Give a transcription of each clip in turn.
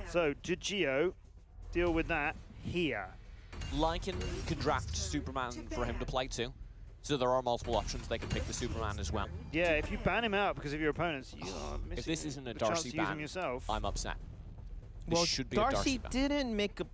So, did GeO deal with that here? Lycan can draft Superman for him to play too. So there are multiple options. They can pick the Superman as well. Yeah, if you ban him out because of your opponents, you are missing If this isn't a the chance Darcy to use him ban, yourself. I'm upset. This Well, should be a Darcy ban. didn't make a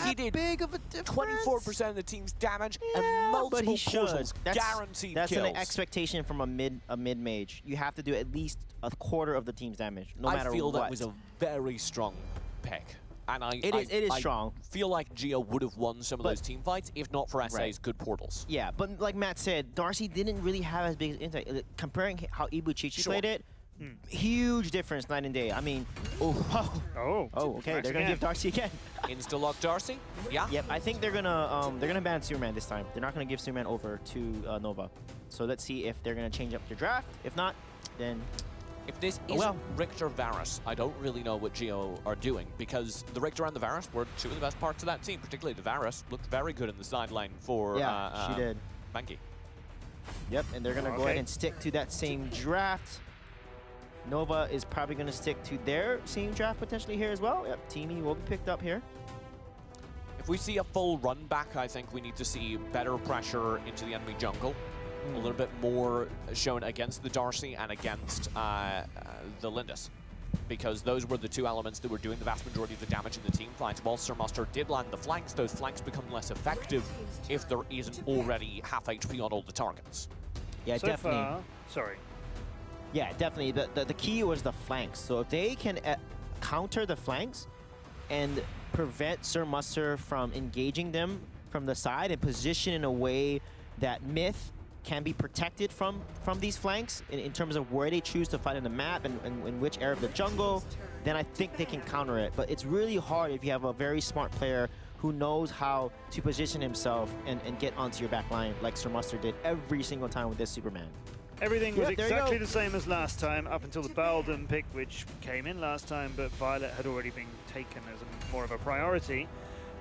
He did big of a difference. 24% of the team's damage Yeah, and but multiple he should. portals, guaranteed That's kills. an expectation from a mid mage. You have to do at least a quarter of the team's damage, no matter what. I feel that was a very strong pick. And It is strong. I feel like GeO would have won some of those team fights if not for SA's good portals. Yeah, but like Matt said, Darcy didn't really have as big an insight. Comparing how Ibuchichi played it, huge difference night and day. I mean, okay, they're gonna give Darcy again. Insta-lock Darcy? Yeah? Yep, I think they're gonna ban Superman this time. They're not gonna give Superman over to Nova. So let's see if they're gonna change up their draft. If not, then if this isn't Richter Varus, I don't really know what GeO are doing, because the Richter and the Varus were two of the best parts of that team, particularly the Varus looked very good in the sideline for she did. Banky. Yep, and they're gonna go ahead and stick to that same draft. Nova is probably gonna stick to their same draft potentially here as well. Yep, Teamy will be picked up here. If we see a full run back, I think we need to see better pressure into the enemy jungle. A little bit more shown against the Darcy and against the Lindis, because those were the two elements that were doing the vast majority of the damage in the team fights. While Sir Muster did land the flanks, those flanks become less effective if there isn't already half HP on all the targets. Yeah, so definitely. Sorry. Yeah, definitely. The key was the flanks. So if they can counter the flanks and prevent Sir Muster from engaging them from the side and position in a way that Myth can be protected from these flanks in terms of where they choose to fight in the map and in which area of the jungle, then I think they can counter it. But it's really hard if you have a very smart player who knows how to position himself and get onto your back line like Sir Muster did every single time with this Superman. Everything was exactly the same as last time, up until the Baldon pick, which came in last time, but Violet had already been taken as more of a priority.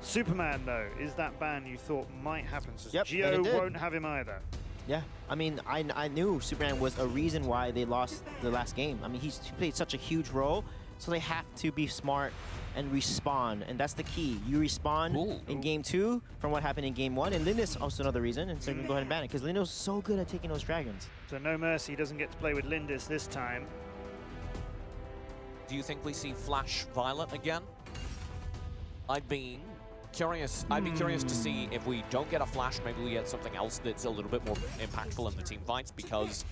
Superman, though, is that ban you thought might happen? So GeO won't have him either. Yeah, I mean, I knew Superman was a reason why they lost the last game. I mean, he played such a huge role, so they have to be smart and respawn, and that's the key. You respawn in game 2 from what happened in game 1, and Lindis also another reason, and so you can go ahead and ban it, because Lindis so good at taking those dragons. So no mercy, doesn't get to play with Lindis this time. Do you think we see Flash Violet again? I'd be curious to see if we don't get a Flash, maybe we get something else that's a little bit more impactful in the team fights, because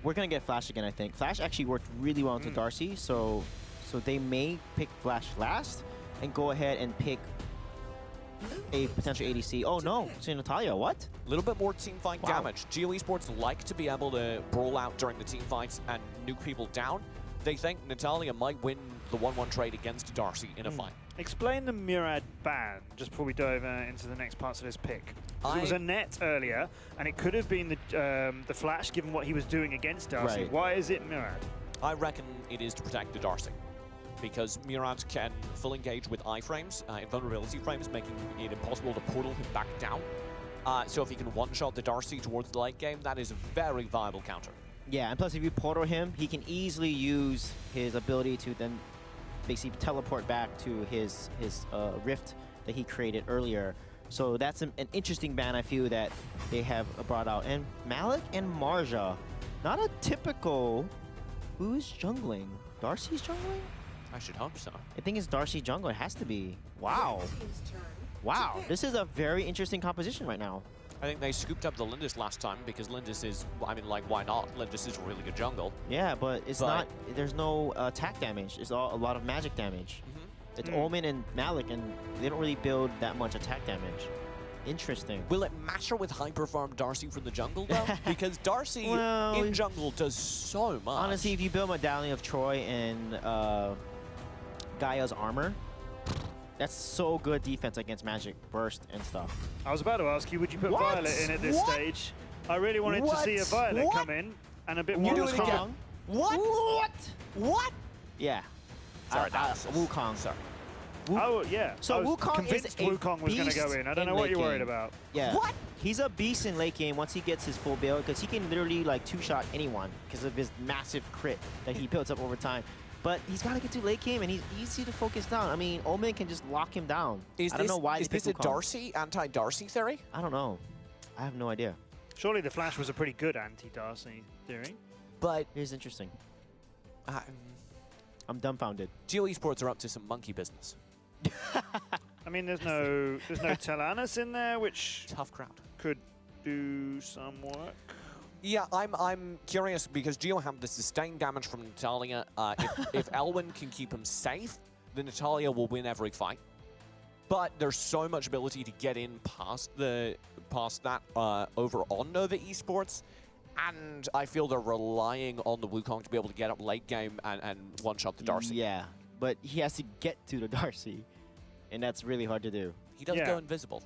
we're gonna get Flash again, I think. Flash actually worked really well into Darcy, so they may pick Flash last and go ahead and pick a potential ADC. Oh no, it's Natalia, what? A little bit more team fight damage. GeO Esports like to be able to brawl out during the team fights and nuke people down. They think Natalia might win the 1-1 trade against Darcy in a fight. Explain the Murad ban, just before we dive into the next parts of this pick. It was a net earlier, and it could have been the Flash, given what he was doing against Darcy. Right. Why is it Murad? I reckon it is to protect the Darcy, because Murad can full engage with iframes, invulnerability frames, making it impossible to portal him back down. So if he can one-shot the Darcy towards the late game, that is a very viable counter. Yeah, and plus if you portal him, he can easily use his ability to then basically teleport back to his rift that he created earlier. So that's an interesting ban, I feel, that they have brought out. And Malik and Marja, not a typical... Who is jungling? Darcy's jungling? I should hope so. I think it's Darcy jungle. It has to be. Wow. Wow. This is a very interesting composition right now. I think they scooped up the Lindis last time because Lindis is, I mean, like, why not? Lindis is a really good jungle. Yeah, but it's not, there's no attack damage. It's all a lot of magic damage. It's Omen and Malik, and they don't really build that much attack damage. Interesting. Will it matter with hyper-farm Darcy from the jungle, though? Because Darcy in jungle does so much. Honestly, if you build Medallion of Troy and Gaia's armor, that's so good defense against magic burst and stuff. I was about to ask you, would you put Violet in at this stage? I really wanted to see a Violet come in and a bit more strong. What? Yeah. Sorry, that was Wukong. Sorry. Oh, yeah. So Wukong convinced Wukong was going to go in. I don't know what you're worried about. Yeah. What? He's a beast in late game once he gets his full build, because he can literally like two-shot anyone because of his massive crit that he builds up over time. But he's got to get to late game, and he's easy to focus down. I mean, Omen can just lock him down. Is I don't know why is they this a picked Wukong. Darcy, anti-Darcy theory? I don't know. I have no idea. Surely the Flash was a pretty good anti-Darcy theory. But It is interesting. I'm dumbfounded. GeO Esports are up to some monkey business. I mean, there's no Telanus in there, which Tough crowd. could do some work. Yeah, I'm curious because GeO have the sustained damage from Natalia. If Elwin can keep him safe, then Natalia will win every fight. But there's so much ability to get in past that over on Nova Esports, and I feel they're relying on the Wukong to be able to get up late game and one-shot the Darcy. Yeah, but he has to get to the Darcy, and that's really hard to do. He doesn't Yeah. go invisible.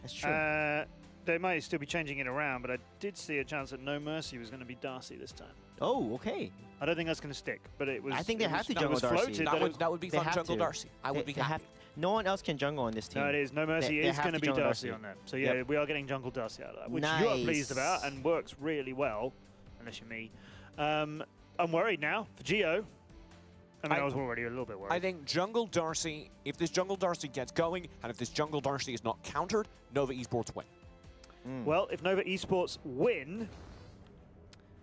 That's true. They might still be changing it around, but I did see a chance that No Mercy was going to be Darcy this time. Oh, okay. I don't think that's going to stick, but it was. I think they it have was- to it jungle was Darcy. floated, that it was- That would be They fun have jungle to. Darcy. I would be They happy. no one else can jungle on this team. No, it is. No Mercy They is have going to be jungle Darcy Darcy. on that. So yeah, Yep. we are getting jungle Darcy out of that, which you are pleased Nice. about and works really well, unless you're me. I'm worried now for GeO. I mean, I was already a little bit worried. I think jungle Darcy, if this jungle Darcy gets going, and if this jungle Darcy is not countered, Nova Esports win. Well, if Nova Esports win,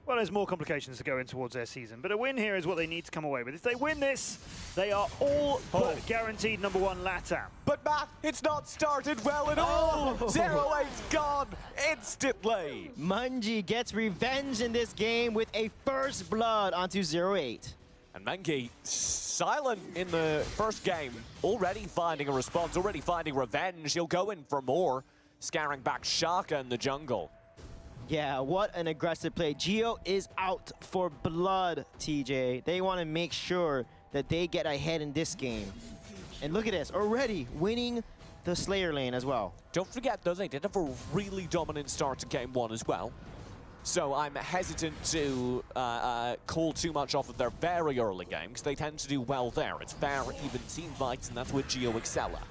well, there's more complications to go in towards their season. But a win here is what they need to come away with. If they win this, they are all but guaranteed #1 LATAM. But Matt, it's not started well at all. Oh. 0-8's gone instantly. Mungie gets revenge in this game with a first blood onto 0-8. And Mengi, silent in the first game, already finding a response, already finding revenge. He'll go in for more, scaring back Shaka in the jungle. Yeah, what an aggressive play. GeO is out for blood, TJ. They want to make sure that they get ahead in this game. And look at this, already winning the Slayer lane as well. Don't forget, though, they did have a really dominant start to game one as well. So I'm hesitant to call too much off of their very early game, because they tend to do well there. It's fair, even team fights, and that's what GeO excel at.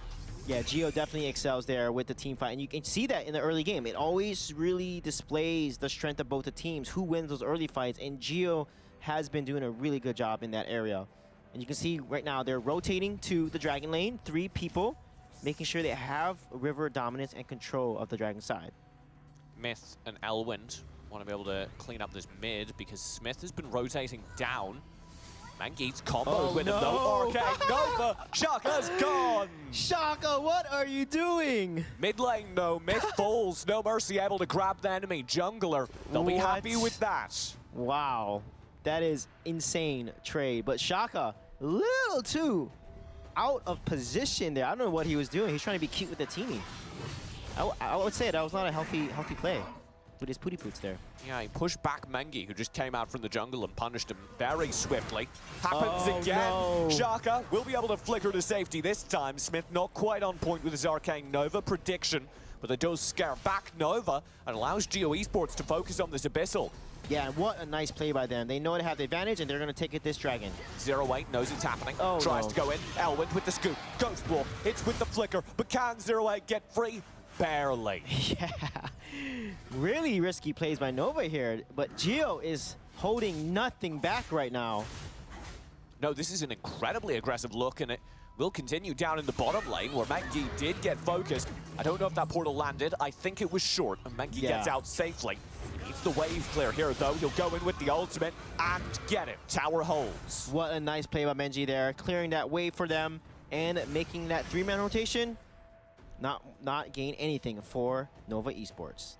Yeah, GeO definitely excels there with the team fight, and you can see that in the early game. It always really displays the strength of both the teams, who wins those early fights, and GeO has been doing a really good job in that area. And you can see right now they're rotating to the Dragon lane, 3 people, making sure they have river dominance and control of the Dragon side. Myth and Elwind want to be able to clean up this mid, because Smith has been rotating down. Mangeet's combo with him, though. Arcade Nova, Shaka's gone! Shaka, what are you doing? Mid lane, no. Myth falls. No Mercy able to grab the enemy jungler. They'll be happy What? with that. Wow, that is insane trade. But Shaka, little too out of position there. I don't know what he was doing. He's trying to be cute with the teamie. I would say that was not a healthy play with his pooty poots there. Yeah, he pushed back Mengi, who just came out from the jungle and punished him very swiftly. Happens Oh, again. no. Shaka will be able to flicker to safety this time. Smith not quite on point with his Arcane Nova prediction, but they does scare back Nova and allows GeO Esports to focus on this Abyssal. Yeah, and what a nice play by them. They know they have the advantage, and they're going to take it this Dragon. 0-8 knows it's happening. Oh, Tries no. to go in. Elwind with the scoop. Ghost Wall. It's with the flicker. But can 0-8 get free? Barely. Yeah, really risky plays by Nova here, but GeO is holding nothing back right now. No, this is an incredibly aggressive look, and it will continue down in the bottom lane, where Mengi did get focused. I don't know if that portal landed. I think it was short, and Mengi gets out safely. He needs the wave clear here, though. He'll go in with the ultimate and get it. Tower holds. What a nice play by Mengi there, clearing that wave for them and making that 3-man rotation not gain anything for Nova Esports.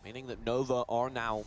Meaning that Nova are now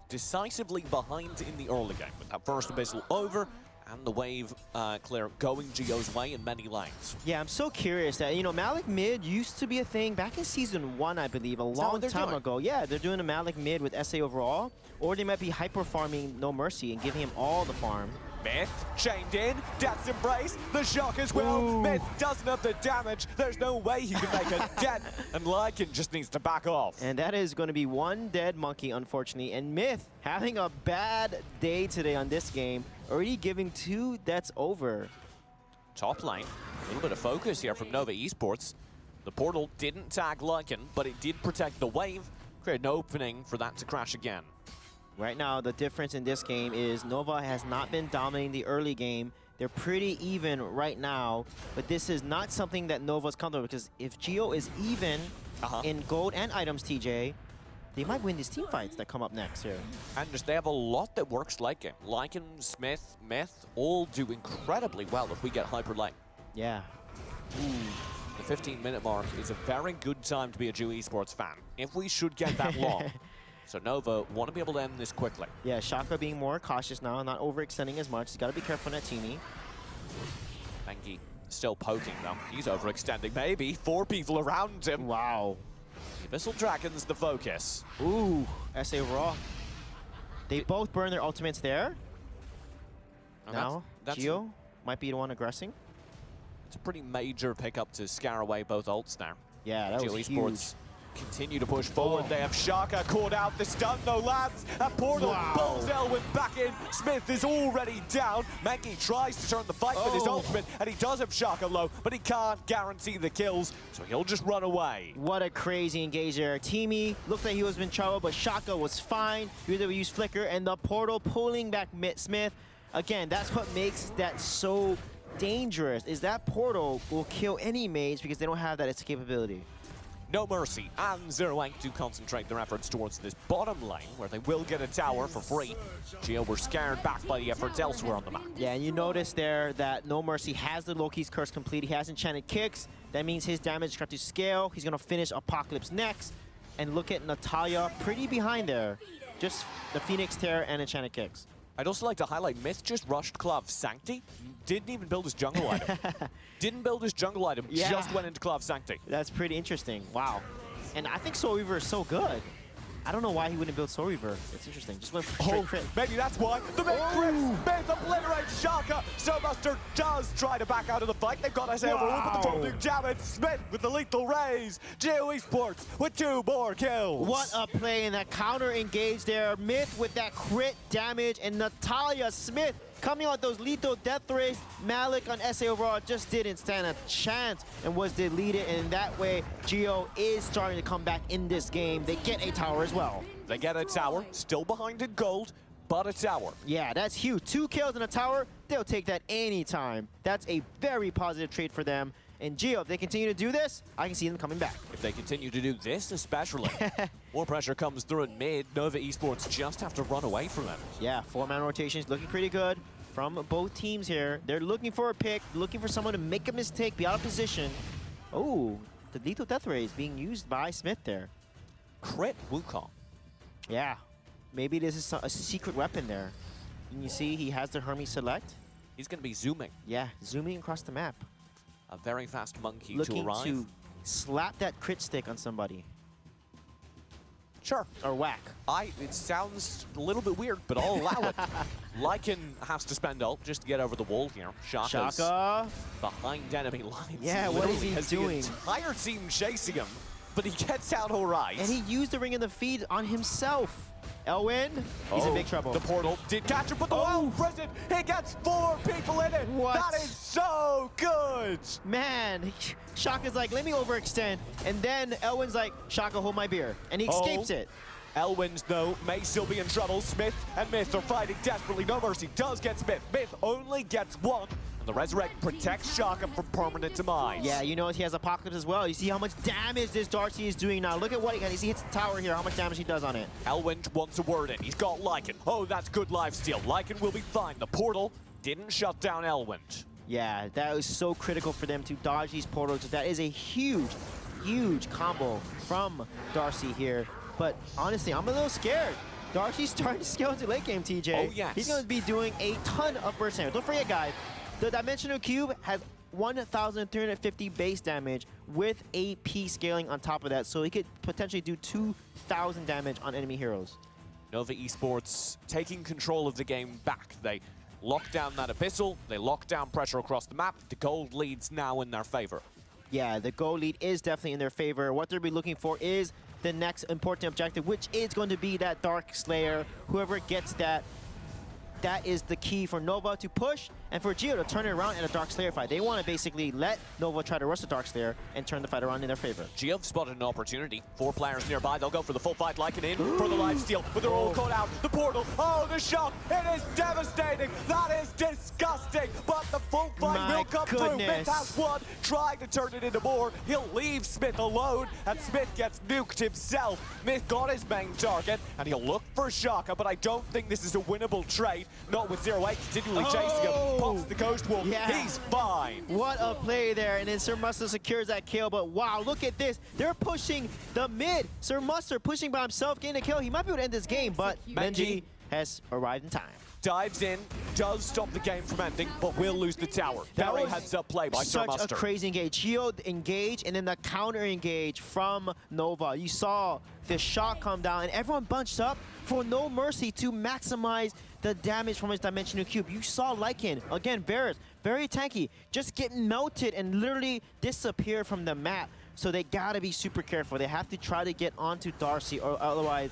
decisively behind in the early game, with that first Abyssal over and the wave clear going GeO's way in many lanes. Yeah, I'm so curious that, you know, Malik mid used to be a thing back in Season 1, I believe, a that long what they're time doing? ago. Yeah, they're doing a Malik mid with SA overall, or they might be hyper-farming No Mercy and giving him all the farm. Myth chained in, Death's Embrace, the shock as well. Ooh. Myth doesn't have the damage. There's no way he can make a dent, and Lycan just needs to back off. And that is going to be one dead monkey, unfortunately. And Myth having a bad day today on this game, already giving 2 deaths over. Top lane, a little bit of focus here from Nova Esports. The portal didn't tag Lycan, but it did protect the wave, create an opening for that to crash again. Right now, the difference in this game is Nova has not been dominating the early game. They're pretty even right now, but this is not something that Nova's comfortable with, because if GeO is even in gold and items, TJ, they might win these team fights that come up next here. And they have a lot that works late game. Lycan, Smith, Myth, all do incredibly well if we get hyper late. Yeah. Ooh. The 15-minute mark is a very good time to be a GeO Esports fan, if we should get that long. So Nova want to be able to end this quickly. Yeah, Shaka being more cautious now, not overextending as much. He's got to be careful on that teamie. Bengi still poking though. He's overextending. Maybe 4 people around him. Wow. The Abyssal Dragon's the focus. Ooh, SA Raw. They both burn their ultimates there. Now, that's GeO might be the one aggressing. It's a pretty major pickup to scare away both ults now. Yeah, that GeO was Esports huge. continue to push forward. They have Shaka caught out. The stun though lands. And Portal pulls Elwin back in. Smith is already down. Mengi tries to turn the fight with his ultimate, and he does have Shaka low, but he can't guarantee the kills, so he'll just run away. What a crazy engage there. Teamy looked like he was in trouble, but Shaka was fine. He was able to use Flicker, and the Portal pulling back Smith. Again, that's what makes that so dangerous, is that Portal will kill any mage because they don't have that escapability. No Mercy and ZeroAnk do concentrate their efforts towards this bottom lane, where they will get a tower for free. GeO were scared back by the efforts elsewhere on the map. Yeah, and you notice there that No Mercy has the Loki's Curse complete. He has Enchanted Kicks. That means his damage got to scale. He's going to finish Apocalypse next. And look at Natalia, pretty behind there. Just the Phoenix Tear and Enchanted Kicks. I'd also like to highlight Myth just rushed Clav Sancti. Didn't even build his jungle item. Didn't build his jungle item, just went into Clav Sancti. That's pretty interesting. Wow. And I think Soul Reaver is so good. I don't know why he wouldn't build Soul Reaver. It's interesting. Just went for straight crit. Maybe that's why. The Myth crits. Myth obliterates Shaka. Soulbuster does try to back out of the fight. They've got us overall, but the full damage. Smith with the lethal raise. GeO Esports with 2 more kills. What a play, and that counter engage there. Myth with that crit damage, and Natalia Smith coming out those lethal death rays. Malik on SA overall just didn't stand a chance and was deleted, and that way GeO is starting to come back in this game. They get a tower as well. They get a tower, still behind in gold, but a tower. Yeah, that's huge. 2 kills in a tower, they'll take that anytime. That's a very positive trade for them. And GeO, if they continue to do this, I can see them coming back. If they continue to do this especially, more pressure comes through in mid. Nova Esports just have to run away from it. Yeah, 4-man rotations looking pretty good from both teams here. They're looking for a pick, looking for someone to make a mistake, be out of position. Oh, the lethal death ray is being used by Smith there. Crit Wukong. Yeah, maybe this is a secret weapon there. And you see he has the Hermes select. He's going to be zooming. Yeah, zooming across the map. A very fast monkey Looking to arrive. to slap that crit stick on somebody. Sure. Or whack. It sounds a little bit weird, but I'll allow it. Lycan has to spend ult just to get over the wall here. Shaka's Shaka. behind enemy lines. Yeah, what is he has doing? The entire team chasing him, but he gets out all right. And he used the Ring in the Feed on himself. Elwin, he's in big trouble. The portal did catch him, but the wild prison, he gets 4 people in it. What? That is so good. Man, Shaka's like, let me overextend. And then Elwin's like, Shaka, hold my beer. And he escapes it. Elwin's, though, may still be in trouble. Smith and Myth are fighting desperately. No Mercy does get Smith. Myth only gets 1. And the Resurrect protects Shaka from permanent demise. Yeah, you know he has Apocalypse as well. You see how much damage this Darcy is doing now. Look at what he got. You see he hits the tower here, how much damage he does on it. Elwin wants a word in. He's got Lycan. Oh, that's good lifesteal. Lycan will be fine. The portal didn't shut down Elwin. Yeah, that was so critical for them to dodge these portals. That is a huge, huge combo from Darcy here. But honestly, I'm a little scared. Darcy's starting to scale into late game, TJ. Oh, yes. He's going to be doing a ton of burst damage. Don't forget, guys, the Dimensional Cube has 1,350 base damage with AP scaling on top of that, so he could potentially do 2,000 damage on enemy heroes. Nova Esports taking control of the game back. They lock down that Abyssal. They lock down pressure across the map. The gold lead's now in their favor. Yeah, the goal lead is definitely in their favor. What they'll be looking for is the next important objective, which is going to be that Dark Slayer. Whoever gets that that is the key for Nova to push and for GeO to turn it around in a Dark Slayer fight. They want to basically let Nova try to rush the Dark Slayer and turn the fight around in their favor. GeO spotted an opportunity. 4 players nearby. They'll go for the full fight, like an in for the lifesteal, but they're all caught out. The portal. Oh, the shock. It is devastating. That is disgusting. But the full fight will come through. Myth has won, trying to turn it into more. He'll leave Smith alone, and Smith gets nuked himself. Myth got his main target, and he'll look for Shaka, but I don't think this is a winnable trade. Not with 0-8 continually chasing him. Pops the Ghost Wolf. Yeah. He's fine. What a play there, and then Sir Mustard secures that kill, but wow, look at this. They're pushing the mid. Sir Mustard pushing by himself, getting a kill. He might be able to end this game, but Benji has arrived in time. Dives in, does stop the game from ending, but will lose the tower. Very heads-up play by Sir Mustard. Such a crazy engage. GeO engage, and then the counter engage from Nova. You saw the shot come down, and everyone bunched up for No Mercy to maximize the damage from his Dimensional Cube. You saw Lycan, again, Varus, very tanky, just getting melted and literally disappear from the map. So they gotta be super careful. They have to try to get onto Darcy, or otherwise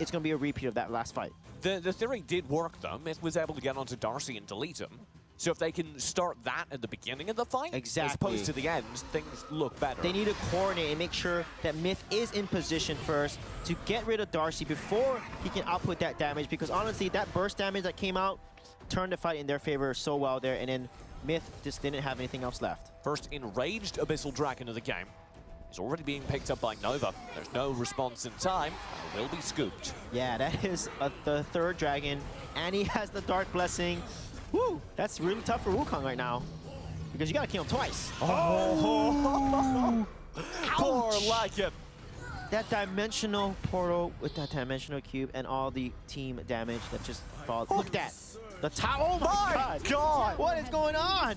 it's gonna be a repeat of that last fight. The theory did work, though. Myth was able to get onto Darcy and delete him. So if they can start that at the beginning of the fight, as opposed to the end, things look better. They need to coordinate and make sure that Myth is in position first to get rid of Darcy before he can output that damage, because honestly, that burst damage that came out turned the fight in their favor so well there, and then Myth just didn't have anything else left. First enraged Abyssal Dragon of the game. He's already being picked up by Nova. There's no response in time, and will be scooped. Yeah, that is the third dragon, and he has the Dark Blessing. Woo! That's really tough for Wukong right now, because you gotta kill him twice. Oh! Poor Lycan. That dimensional portal with that dimensional cube and all the team damage that just falls. Look at that. The tower. Oh my God! What is going on?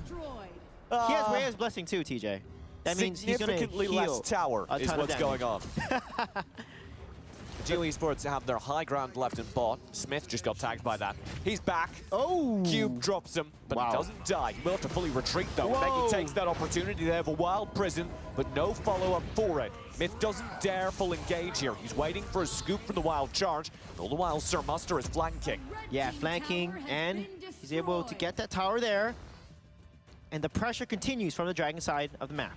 He has Rhea's Blessing too, TJ. That means he's going to heal less tower a is ton what's of going on. GeO Esports have their high ground left in bot. Smith just got tagged by that. He's back. Oh! Cube drops him, but he doesn't die. He will have to fully retreat though. Meggy takes that opportunity. They have a wild prison, but no follow-up for it. Myth doesn't dare full engage here. He's waiting for a scoop from the wild charge. All the while, Sir Mustard is flanking. Yeah, flanking, and he's able to get that tower there. And the pressure continues from the dragon side of the map.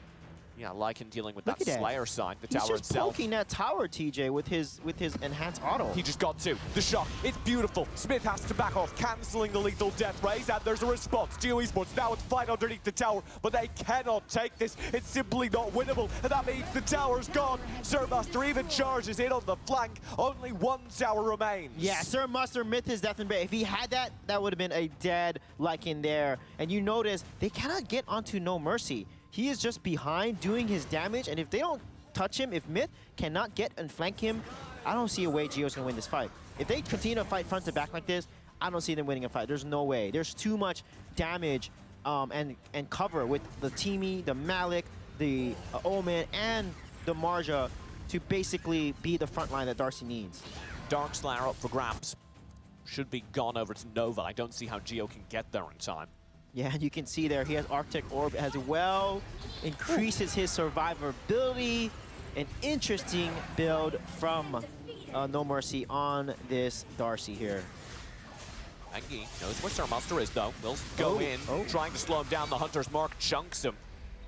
Yeah, Lycan dealing with that Slayer side, the tower itself. He's just poking that tower, TJ, with his enhanced auto. He just got two. The shock, it's beautiful. Smith has to back off, cancelling the lethal death rays, and there's a response. GeO Esports now with fight underneath the tower, but they cannot take this. It's simply not winnable, and that means the tower's gone. Sir Mustard even charges in on the flank. Only one tower remains. Yeah, Sir Mustard, Myth is definitely. If he had that, that would have been a dead Lycan there. And you notice they cannot get onto No Mercy. He is just behind doing his damage, and if they don't touch him, if Myth cannot get and flank him, I don't see a way GeO's gonna win this fight. If they continue to fight front to back like this, I don't see them winning a fight. There's no way. There's too much damage and cover with the Teamy, the Malik, the Omen, and the Marja to basically be the front line that Darcy needs. Dark Slayer up for grabs. Should be gone over to Nova. I don't see how GeO can get there in time. Yeah, and you can see there he has Arctic Orb as well. Increases his survivability. An interesting build from No Mercy on this Darcy here. Engi knows where Sir Mustard is though. Will go in, trying to slow him down. The Hunter's Mark chunks him.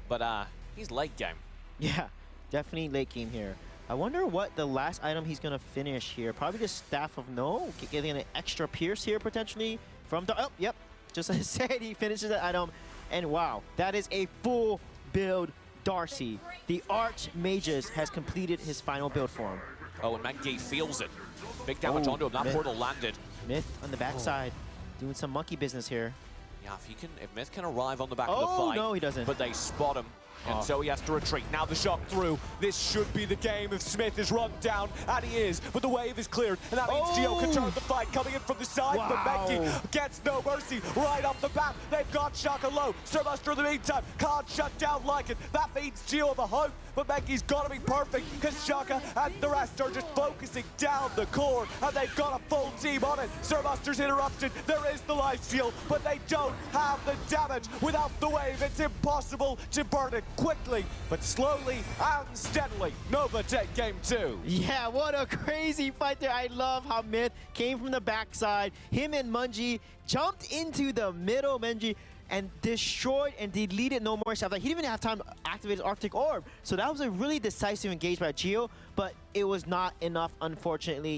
But he's late game. Yeah, definitely late game here. I wonder what the last item he's gonna finish here. Probably the Staff of No, getting an extra pierce here potentially from the, yep. Just as I said, he finishes that item, and wow, that is a full build Darcy. The Archmagus has completed his final build for him. Oh, and Mengi feels it. Big damage onto him. That portal landed. Myth on the backside, doing some monkey business here. Yeah, if Myth can arrive on the back of the fight. No, he doesn't. But they spot him. And so he has to retreat. Now the shock through. This should be the game if Smith is run down, and he is. But the wave is cleared, and that means GeO can turn the fight coming in from the side. But Mengi gets No Mercy right off the bat. They've got Shaka low. Sir Mustard in the meantime can't shut down Lycan. That means GeO have a hope. But Mengi's got to be perfect because Shaka and the rest are just focusing down the core, and they've got a full team on it. Sir Mustard's interrupted. There is the life steal, but they don't have the damage. Without the wave, it's impossible to burn it. quickly, but slowly and steadily, Nova take game 2. Yeah, what a crazy fight there. I love how Myth came from the backside. Him and Munji jumped into the middle, Menji, and destroyed and deleted No More Stuff. Like, he didn't even have time to activate his Arctic Orb. So that was a really decisive engagement by GeO, but it was not enough, unfortunately.